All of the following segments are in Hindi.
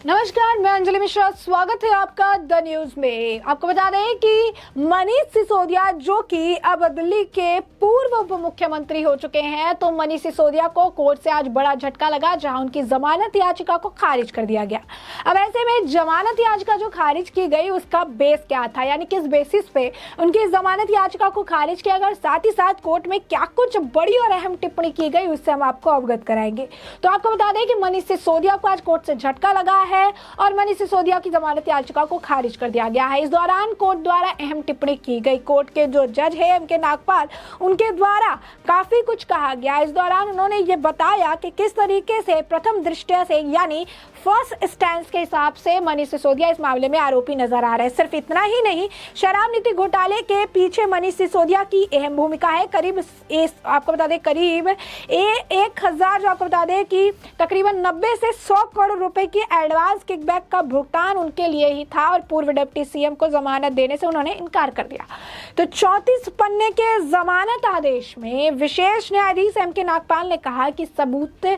नमस्कार, मैं अंजलि मिश्रा। स्वागत है आपका द न्यूज में। आपको बता दें कि मनीष सिसोदिया जो कि अब दिल्ली के पूर्व उप मुख्यमंत्री हो चुके हैं, तो मनीष सिसोदिया को कोर्ट से आज बड़ा झटका लगा, जहां उनकी जमानत याचिका को खारिज कर दिया गया। अब ऐसे में जमानत याचिका जो खारिज की गई उसका बेस क्या था, यानी किस बेसिस पे उनकी जमानत याचिका को खारिज किया गया, और साथ ही साथ कोर्ट में क्या कुछ बड़ी और अहम टिप्पणी की गई उससे हम आपको अवगत कराएंगे। तो आपको बता दें कि मनीष सिसोदिया को आज कोर्ट से झटका लगा है और मनीष सिसोदिया की जमानत याचिका को खारिज कर दिया गया है। इस दौरान कोर्ट द्वारा अहम टिप्पणी की गई। कोर्ट के जो जज है एम के नागपाल, उनके द्वारा काफी कुछ कहा गया। इस दौरान उन्होंने ये बताया कि किस तरीके से प्रथम दृष्टया से यानी फर्स्ट स्टैंड के हिसाब से मनीष सिसोदिया इस मामले में आरोपी नजर आ रहे हैं। सिर्फ इतना ही नहीं, शराब नीति घोटाले के पीछे मनीष सिसोदिया की अहम भूमिका है। आपको बता दें करीब 1000 जो आपको बता दें कि तकरीबन 90 से 100 करोड़ रुपए की एडवांस किकबैक का भुगतान उनके लिए ही था, और पूर्व डिप्टी सीएम को जमानत देने से उन्होंने इनकार कर दिया। तो 34 पन्ने के जमानत आदेश में विशेष न्यायाधीश एम के नागपाल ने कहा कि सबूतों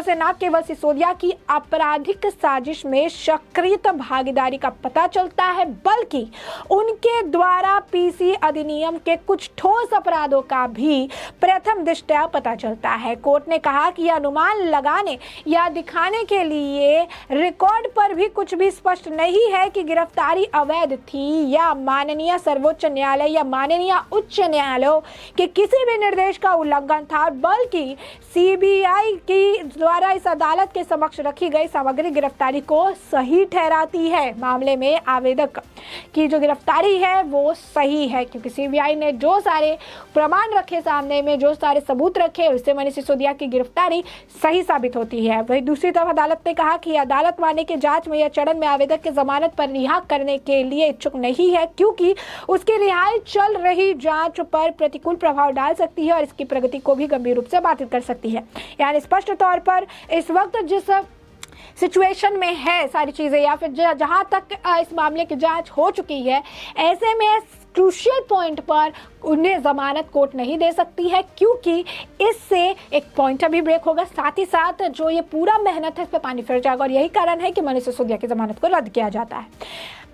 से न केवल सिसोदिया की आपराधिक साजिश में सक्रिय भागीदारी का पता चलता है, बल्कि उनके द्वारा पीसी अधिनियम के कुछ ठोस अपराधों का भी प्रथम दृष्टया पता चलता है। कोर्ट ने कहा कि अनुमान लगाने या दिखाने के लिए रिकॉर्ड पर भी कुछ भी स्पष्ट नहीं है कि गिरफ्तारी अवैध थी या माननीय सर्वोच्च न्यायालय या माननीय उच्च न्यायालय के किसी भी निर्देश का उल्लंघन था, बल्कि सीबीआई की द्वारा इस अदालत के समक्ष रखी गई सामग्री गिरफ्तारी को सही ठहराती है। मामले में आवेदक की जो गिरफ्तारी है वो सही है, क्योंकि सीबीआई ने जो सारे प्रमाण रखे सामने में, जो सारे सबूत रखे, उससे मनीष सिसोदिया की गिरफ्तारी सही साबित होती है। वहीं दूसरी तरफ अदालत ने कहा कि अदालत मामले के जांच में या चरण में आवेदक की जमानत पर रिहा करने के लिए इच्छुक नहीं है, क्योंकि उसकी रिहाई चल रही जांच पर प्रतिकूल प्रभाव डाल सकती है और इसकी प्रगति को भी गंभीर रूप से बाधित कर सकती है। यानी स्पष्ट तौर पर इस वक्त जिस सिचुएशन में है सारी चीजें, या फिर जहां तक इस मामले की जांच हो चुकी है, ऐसे में क्रूशियल पॉइंट पर उन्हें जमानत कोर्ट नहीं दे सकती है, क्योंकि इससे एक पॉइंट अभी ब्रेक होगा, साथ ही साथ जो ये पूरा मेहनत है इस पर पानी फिर जाएगा, और यही कारण है कि मनीष सिसोदिया की जमानत को रद्द किया जाता है।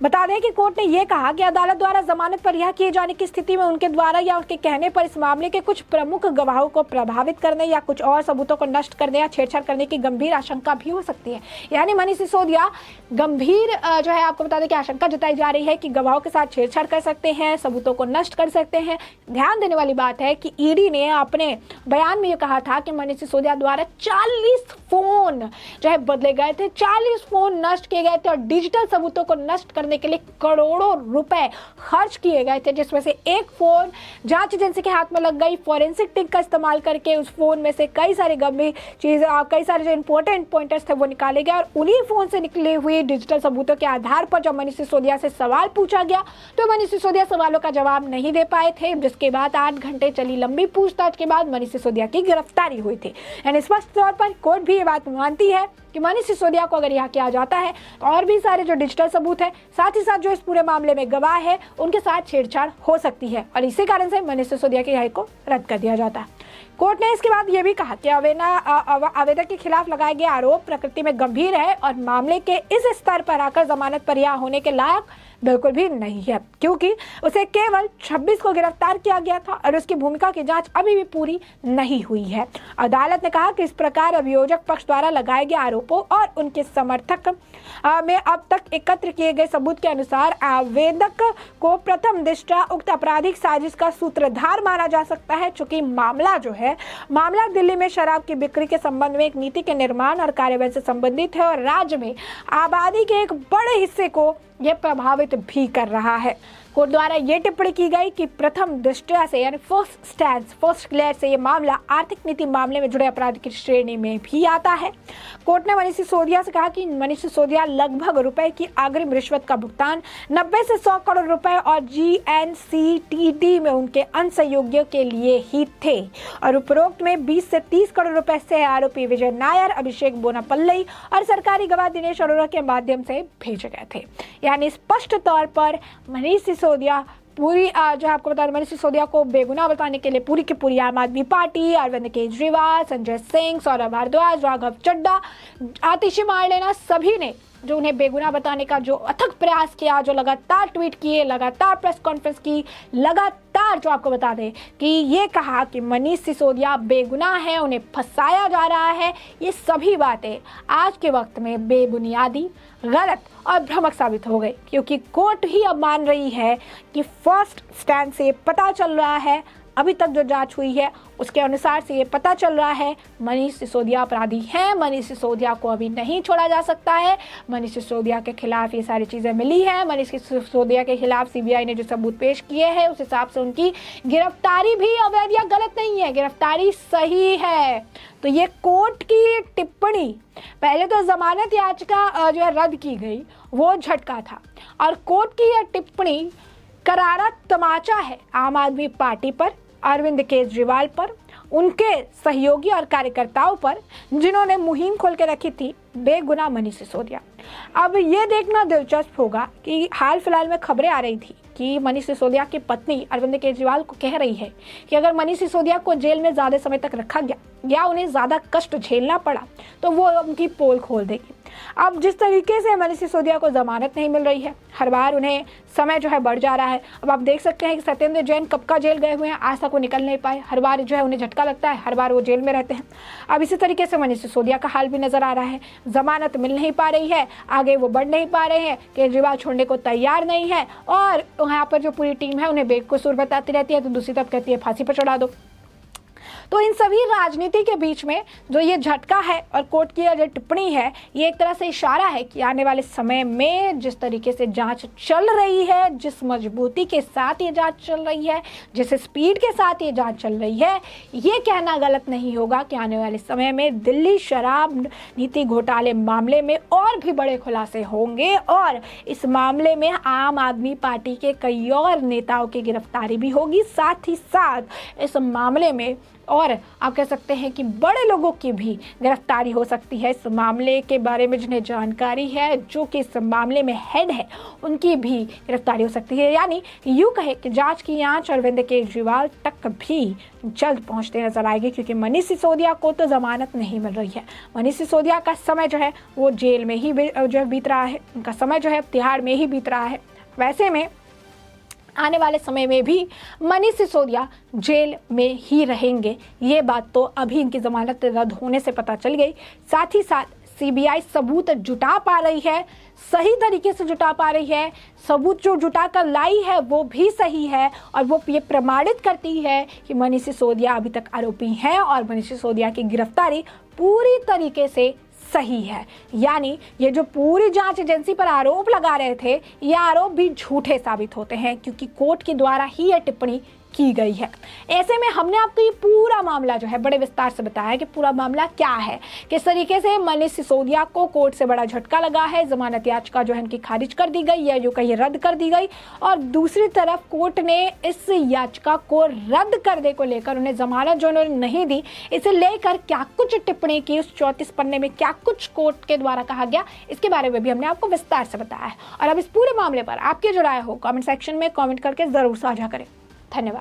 बता दें कि कोर्ट ने यह कहा कि अदालत द्वारा जमानत पर रिहा किए जाने की स्थिति में उनके द्वारा या उनके कहने पर इस मामले के कुछ प्रमुख गवाहों को प्रभावित करने या कुछ और सबूतों को नष्ट करने या छेड़छाड़ करने की गंभीर आशंका भी हो सकती है। यानी मनीष सिसोदिया गंभीर जो है आपको बता दें कि आशंका जताई जा रही है कि गवाहों के साथ छेड़छाड़ कर सकते हैं, सबूतों को नष्ट कर सकते हैं। ध्यान देने वाली बात है कि ईडी ने अपने बयान में यह कहा था कि मनीष सिसोदिया द्वारा 40 फोन जो है बदले गए थे, 40 फोन नष्ट किए गए थे, और डिजिटल सबूतों को नष्ट करने के लिए करोड़ों रुपए खर्च किए गए थे, जिसमें से एक फोन जांच एजेंसी के हाथ में लग गई। फॉरेंसिक टिक का इस्तेमाल करके उस फोन में से कई सारी गंभीर चीजें, कई सारे जो इंपॉर्टेंट पॉइंटर्स थे वो निकाले गए, और उन्हीं फोन से निकले हुए डिजिटल सबूतों के आधार पर जब मनीष सिसोदिया से सवाल पूछा गया तो मनीष सिसोदिया सवालों का जवाब नहीं दे पाए थे, जिसके बाद 8 घंटे चली लंबी पूछताछ के बाद मनीष सिसोदिया की गिरफ्तारी हुई थी। यानी स्पष्ट तौर पर कोर्ट भी ये बात मानती है कि मनीष सिसोदिया को अगर रिहा किया जाता है तो और भी सारे जो डिजिटल सबूत है, साथ ही साथ जो इस पूरे मामले में गवाह है, उनके साथ छेड़छाड़ हो सकती है, और इसी कारण से मनीष सिसोदिया की रिहाई को रद्द कर दिया जाता है। कोर्ट ने इसके बाद यह भी कहा कि आवेदक के खिलाफ लगाए गए आरोप प्रकृति में गंभीर है और मामले के इस स्तर पर आकर जमानत पर रिहा होने के लायक बिल्कुल भी नहीं है, क्योंकि उसे केवल 26 को गिरफ्तार किया गया था और उसकी भूमिका की जांच अभी भी पूरी नहीं हुई है। अदालत ने कहा कि इस प्रकार अभियोजक पक्ष द्वारा लगाए गए आरोपों और उनके समर्थक में अब तक एकत्र किए गए सबूत के अनुसार आवेदक को प्रथम दृष्टया उक्त आपराधिक साजिश का सूत्रधार माना जा सकता है। चूंकि मामला दिल्ली में शराब की बिक्री के संबंध में एक नीति के निर्माण और कार्यान्वयन से संबंधित है, और राज्य में आबादी के एक बड़े हिस्से को यह प्रभावित भी कर रहा है। कोर्ट द्वारा यह टिप्पणी की गई कि प्रथम दृष्टया से यानी फर्स्ट ग्लेयर से यह मामला आर्थिक नीति मामले में जुड़े अपराध की श्रेणी में भी आता है। कोर्ट ने मनीष सिसोदिया से कहा कि मनीष सिसोदिया लगभग रुपए की अग्रिम रिश्वत का भुगतान 90 से 100 करोड़ रुपए और जीएनसीटीडी में उनके अंशयोगियों के लिए ही थे, और उपरोक्त में 20 से 30 करोड़ रुपए से आरोपी विजय नायर, अभिषेक बोनापल्ली और सरकारी गवाह दिनेश अरोड़ा के माध्यम से भेजे गए थे। यानी स्पष्ट तौर पर मनीष सिसोदिया पूरी जो है आपको बता दें, मनीष सिसोदिया को बेगुनाह बताने के लिए पूरी की पूरी आम आदमी पार्टी, अरविंद केजरीवाल, संजय सिंह, सौरभ भारद्वाज, राघव चड्ढा, आतिशी मार्लेना, सभी ने जो उन्हें बेगुनाह बताने का जो अथक प्रयास किया, जो लगातार ट्वीट किए, लगातार प्रेस कॉन्फ्रेंस की, लगातार जो आपको बता दें कि ये कहा कि मनीष सिसोदिया बेगुनाह है, उन्हें फंसाया जा रहा है, ये सभी बातें आज के वक्त में बेबुनियादी, गलत और भ्रामक साबित हो गई, क्योंकि कोर्ट ही अब मान रही है कि फर्स्ट स्टैंड से पता चल रहा है, अभी तक जो जांच हुई है उसके अनुसार से ये पता चल रहा है मनीष सिसोदिया अपराधी हैं। मनीष सिसोदिया को अभी नहीं छोड़ा जा सकता है। मनीष सिसोदिया के खिलाफ ये सारी चीज़ें मिली हैं। मनीष सिसोदिया के खिलाफ सीबीआई ने जो सबूत पेश किए हैं उस हिसाब से उनकी गिरफ्तारी भी अवैध या गलत नहीं है, गिरफ्तारी सही है। तो ये कोर्ट की टिप्पणी, पहले तो जमानत याचिका जो है रद्द की गई, वो झटका था, और कोर्ट की यह टिप्पणी करारा तमाचा है आम आदमी पार्टी पर, अरविंद केजरीवाल पर, उनके सहयोगी और कार्यकर्ताओं पर, जिन्होंने मुहिम खोल के रखी थी बेगुनाह मनीष सिसोदिया। अब ये देखना दिलचस्प होगा कि हाल फिलहाल में खबरें आ रही थी कि मनीष सिसोदिया की पत्नी अरविंद केजरीवाल को कह रही है कि अगर मनीष सिसोदिया को जेल में ज़्यादा समय तक रखा गया या उन्हें ज़्यादा कष्ट झेलना पड़ा तो वो उनकी पोल खोल देगी। अब जिस तरीके से मनीष सिसोदिया को जमानत नहीं मिल रही है, हर बार उन्हें समय जो है बढ़ जा रहा है। अब आप देख सकते हैं कि सत्येंद्र जैन कब का जेल गए हुए हैं, आज तक वो निकल नहीं पाए, हर बार जो है उन्हें झटका लगता है, हर बार वो जेल में रहते हैं। अब इसी तरीके से मनीष सिसोदिया का हाल भी नजर आ रहा है, जमानत मिल नहीं पा रही है, आगे वो बढ़ नहीं पा रहे हैं, केजरीवाल छोड़ने को तैयार नहीं है, और यहाँ पर जो पूरी टीम है उन्हें बेकसूर बताती रहती है, तो दूसरी तरफ कहती है फांसी पर चढ़ा दो। तो इन सभी राजनीति के बीच में जो ये झटका है और कोर्ट की जो टिप्पणी है, ये एक तरह से इशारा है कि आने वाले समय में जिस तरीके से जांच चल रही है, जिस मजबूती के साथ ये जांच चल रही है, जिस स्पीड के साथ ये जांच चल रही है, ये कहना गलत नहीं होगा कि आने वाले समय में दिल्ली शराब नीति घोटाले मामले में और भी बड़े खुलासे होंगे, और इस मामले में आम आदमी पार्टी के कई और नेताओं की गिरफ्तारी भी होगी। साथ ही साथ इस मामले में और आप कह सकते हैं कि बड़े लोगों की भी गिरफ्तारी हो सकती है। इस मामले के बारे में जिन्हें जानकारी है, जो कि इस मामले में हेड है, उनकी भी गिरफ्तारी हो सकती है। यानी यूँ कहे कि जांच की आंच अरविंद केजरीवाल तक भी जल्द पहुंचते नजर आएगी, क्योंकि मनीष सिसोदिया को तो जमानत नहीं मिल रही है। मनीष सिसोदिया का समय जो है वो जेल में ही जो है बीत रहा है, उनका समय जो है तिहाड़ में ही बीत रहा है। वैसे में आने वाले समय में भी मनीष सिसोदिया जेल में ही रहेंगे, ये बात तो अभी इनकी ज़मानत रद्द होने से पता चल गई। साथ ही साथ सीबीआई सबूत जुटा पा रही है, सही तरीके से जुटा पा रही है, सबूत जो जुटा कर लाई है वो भी सही है, और वो ये प्रमाणित करती है कि मनीष सिसोदिया अभी तक आरोपी हैं और मनीष सिसोदिया की गिरफ्तारी पूरी तरीके से सही है। यानी ये जो पूरी जांच एजेंसी पर आरोप लगा रहे थे, ये आरोप भी झूठे साबित होते हैं, क्योंकि कोर्ट के द्वारा ही यह टिप्पणी की गई है। ऐसे में हमने आपको ये पूरा मामला जो है बड़े विस्तार से बताया कि पूरा मामला क्या है, किस तरीके से मनीष सिसोदिया को कोर्ट से बड़ा झटका लगा है, जमानत याचिका जो है उनकी खारिज कर दी गई या जो कहीं रद्द कर दी गई, और दूसरी तरफ कोर्ट ने इस याचिका को रद्द करने को लेकर उन्हें जमानत जो उन्होंने नहीं दी, इसे लेकर क्या कुछ टिप्पणी की, उस 34 पन्ने में क्या कुछ कोर्ट के द्वारा कहा गया, इसके बारे में भी हमने आपको विस्तार से बताया है। और अब इस पूरे मामले पर आपकी जो राय हो कमेंट सेक्शन में कमेंट करके जरूर साझा करें। धन्यवाद।